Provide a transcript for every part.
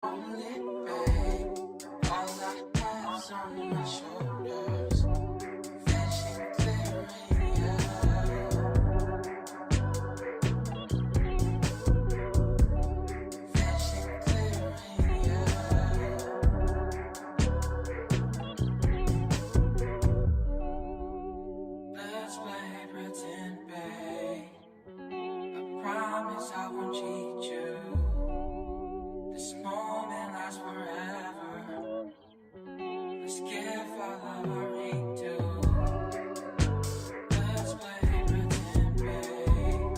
Only babe, all I have's on my shoulders. Vision clearing, yeah. Vision clearing, yeah. Let's play pretend, babe. I promise I won't cheat you. This moment lasts forever. Let's give all of our ring to. Let's play pretend, babe.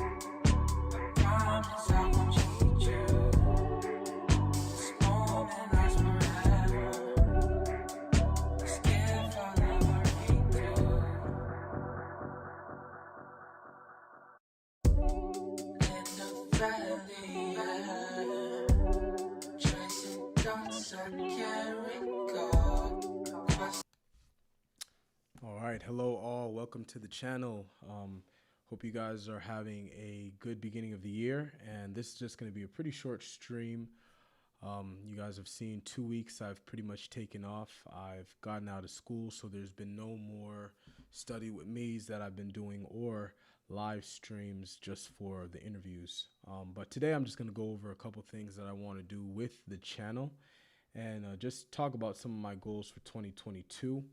I promise I won't cheat you. This moment lasts forever. Let's give all of our ring to. In the valley, yeah. Chasing dots I can't recall. All right, hello all. Welcome to the channel. Hope you guys are having a good beginning of the year, and this is just going to be a pretty short stream. You guys have seen 2 weeks I've pretty much taken off. I've gotten out of school, so there's been no more study with me's that I've been doing or live streams just for the interviews. But today I'm just going to go over a couple things that I want to do with the channel and just talk about some of my goals for 2022.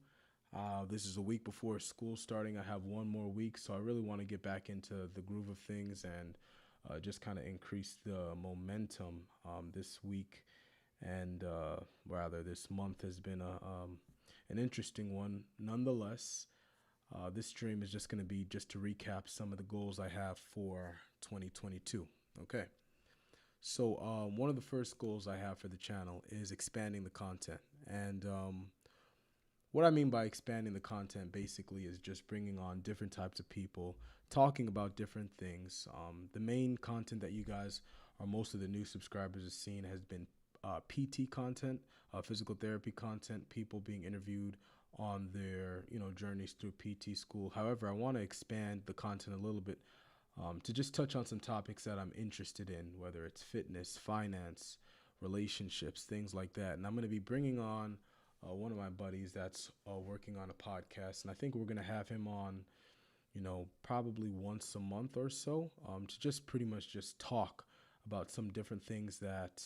This is a week before school starting. I have one more week, so I really want to get back into the groove of things and just kind of increase the momentum this week. And rather, this month has been an interesting one. Nonetheless, this stream is just going to be just to recap some of the goals I have for 2022. Okay. So one of the first goals I have for the channel is expanding the content. And what I mean by expanding the content basically is just bringing on different types of people, talking about different things. The main content that you guys or most of the new subscribers have seen has been PT content, physical therapy content, people being interviewed on their journeys through PT school. However, I want to expand the content a little bit to just touch on some topics that I'm interested in, whether it's fitness, finance, relationships, things like that. And I'm going to be bringing on one of my buddies that's working on a podcast, and I think we're going to have him on, probably once a month or so, to just pretty much just talk about some different things that,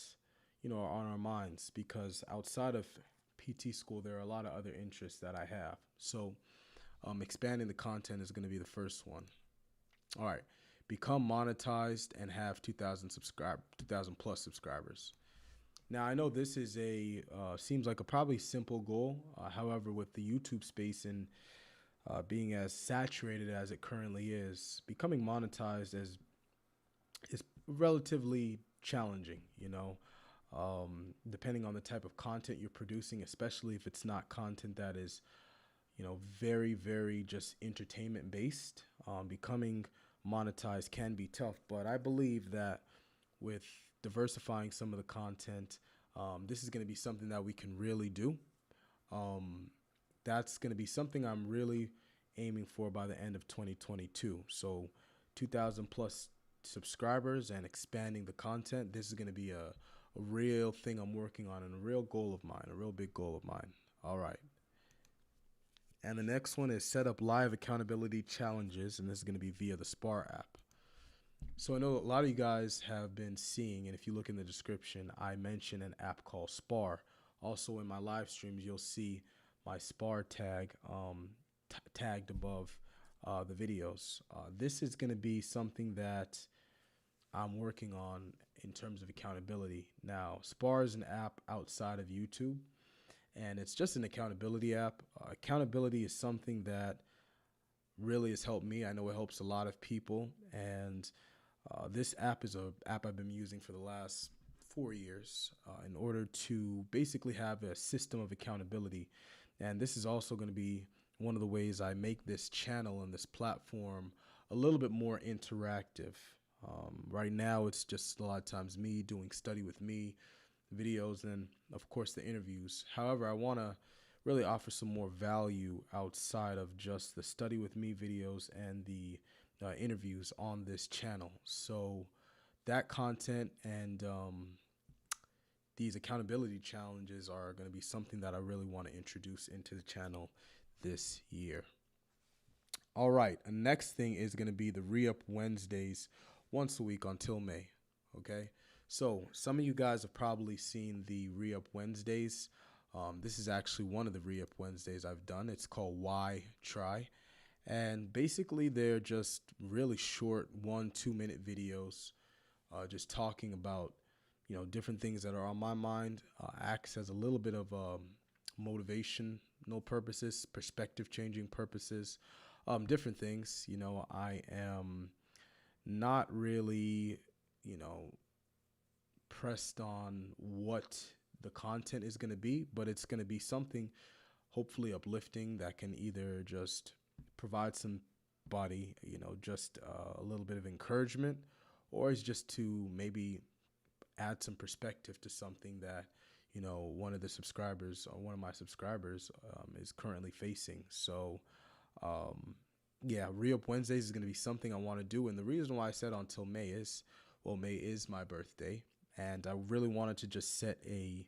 are on our minds, because outside of PT school, there are a lot of other interests that I have. So expanding the content is going to be the first one. All right. Become monetized and have 2,000 plus subscribers. Now, I know this is seems like a probably simple goal. However, with the YouTube space and being as saturated as it currently is, becoming monetized is relatively challenging, depending on the type of content you're producing, especially if it's not content that is, very, very just entertainment based. Becoming monetized can be tough, but I believe that with diversifying some of the content, this is going to be something that we can really do. That's going to be something I'm really aiming for by the end of 2022. So 2,000 plus subscribers and expanding the content. This is going to be a real thing I'm working on and a real goal of mine, a real big goal of mine. All right. And the next one is set up live accountability challenges, and this is going to be via the Spar app. So I know a lot of you guys have been seeing, and if you look in the description, I mention an app called Spar. Also in my live streams, you'll see my Spar tag tagged above the videos. This is going to be something that I'm working on in terms of accountability. Now, Spar is an app outside of YouTube, and it's just an accountability app. Accountability is something that really has helped me. I know it helps a lot of people, and this app is an app I've been using for the last 4 years in order to basically have a system of accountability. And this is also going to be one of the ways I make this channel and this platform a little bit more interactive. Right now, it's just a lot of times me doing study with me videos and, of course, the interviews. However, I want to really offer some more value outside of just the study with me videos and the interviews on this channel. So that content and these accountability challenges are going to be something that I really want to introduce into the channel this year. All right, the next thing is going to be the Reup Wednesdays once a week until May. Okay, so some of you guys have probably seen the Reup Wednesdays. This is actually one of the Reup Wednesdays I've done. It's called Why Try. And basically, they're just really short 1-2 minute videos, just talking about, different things that are on my mind. Acts as a little bit of motivational purposes, perspective changing purposes, different things. I am not really, pressed on what the content is going to be, but it's going to be something hopefully uplifting that can either just provide somebody, just a little bit of encouragement, or is just to maybe add some perspective to something that, one of the subscribers or one of my subscribers is currently facing. So, yeah, Reup Wednesdays is going to be something I want to do. And the reason why I said until May is, well, May is my birthday. And I really wanted to just set a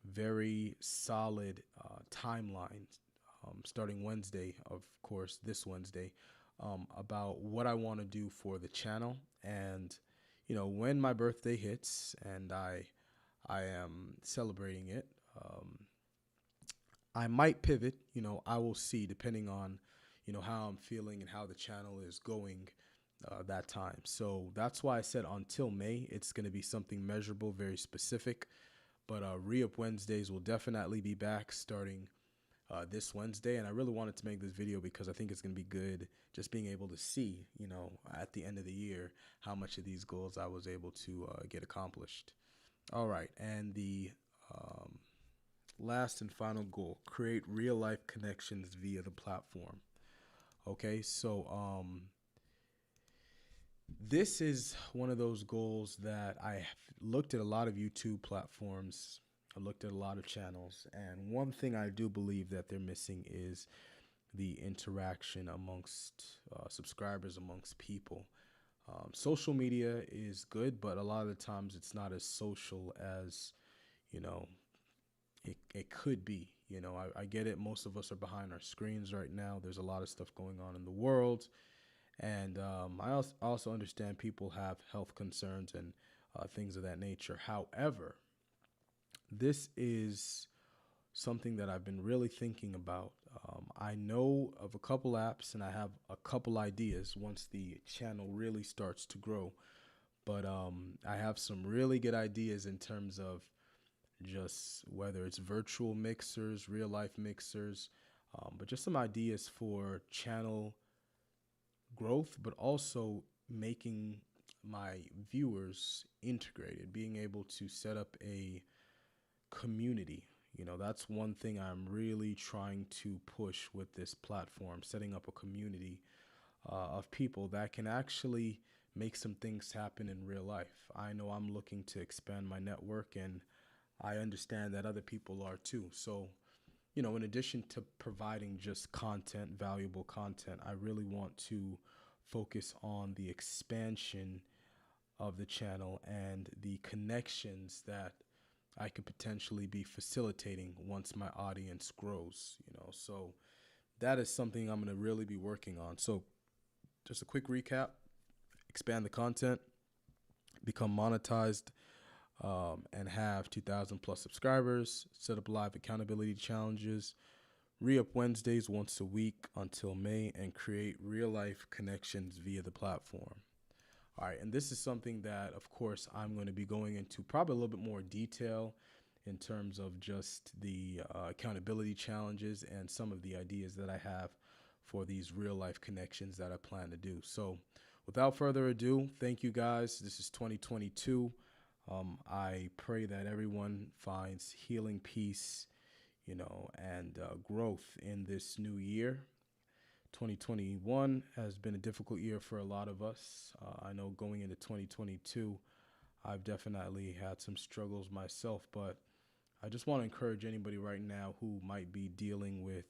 very solid timeline starting Wednesday, of course, this Wednesday, about what I want to do for the channel. And, when my birthday hits and I am celebrating it, I might pivot, I will see depending on, how I'm feeling and how the channel is going that time. So that's why I said until May. It's going to be something measurable, very specific. But Reup Wednesdays will definitely be back starting this Wednesday. And I really wanted to make this video because I think it's going to be good just being able to see, at the end of the year, how much of these goals I was able to get accomplished. All right. And the last and final goal, create real life connections via the platform. Okay. So, this is one of those goals that I looked at a lot of YouTube platforms. I looked at a lot of channels, and one thing I do believe that they're missing is the interaction amongst subscribers, amongst people. Social media is good, but a lot of the times it's not as social as, it could be. I get it. Most of us are behind our screens right now. There's a lot of stuff going on in the world. And I also understand people have health concerns and things of that nature. However, this is something that I've been really thinking about. I know of a couple apps and I have a couple ideas once the channel really starts to grow. But I have some really good ideas in terms of just whether it's virtual mixers, real life mixers, but just some ideas for channel growth, but also making my viewers integrated, being able to set up a community. That's one thing I'm really trying to push with this platform, setting up a community of people that can actually make some things happen in real life. I know I'm looking to expand my network, and I understand that other people are too. So, in addition to providing just content, valuable content, I really want to focus on the expansion of the channel and the connections that I could potentially be facilitating once my audience grows, So that is something I'm going to really be working on. So just a quick recap: expand the content, become monetized, and have 2,000 plus subscribers, set up live accountability challenges, Reup Wednesdays once a week until May, and create real life connections via the platform. All right, and this is something that, of course, I'm going to be going into probably a little bit more detail in terms of just the accountability challenges and some of the ideas that I have for these real life connections that I plan to do. So without further ado, thank you guys. This is 2022. I pray that everyone finds healing, peace, and growth in this new year. 2021 has been a difficult year for a lot of us. I know going into 2022, I've definitely had some struggles myself, but I just want to encourage anybody right now who might be dealing with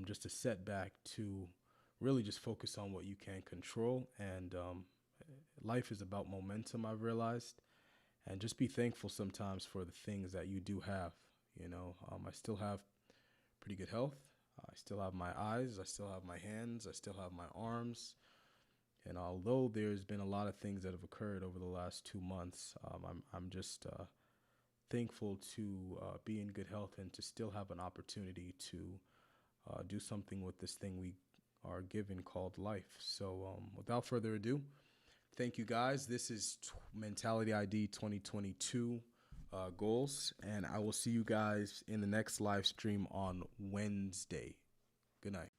just a setback to really just focus on what you can control. And life is about momentum, I've realized. and just be thankful sometimes for the things that you do have. I still have pretty good health. I still have my eyes. I still have my hands. I still have my arms. And although there's been a lot of things that have occurred over the last 2 months, I'm just thankful to be in good health and to still have an opportunity to do something with this thing we are given called life. So without further ado, thank you guys. This is Mentality ID 2022 goals, and I will see you guys in the next live stream on Wednesday. Good night.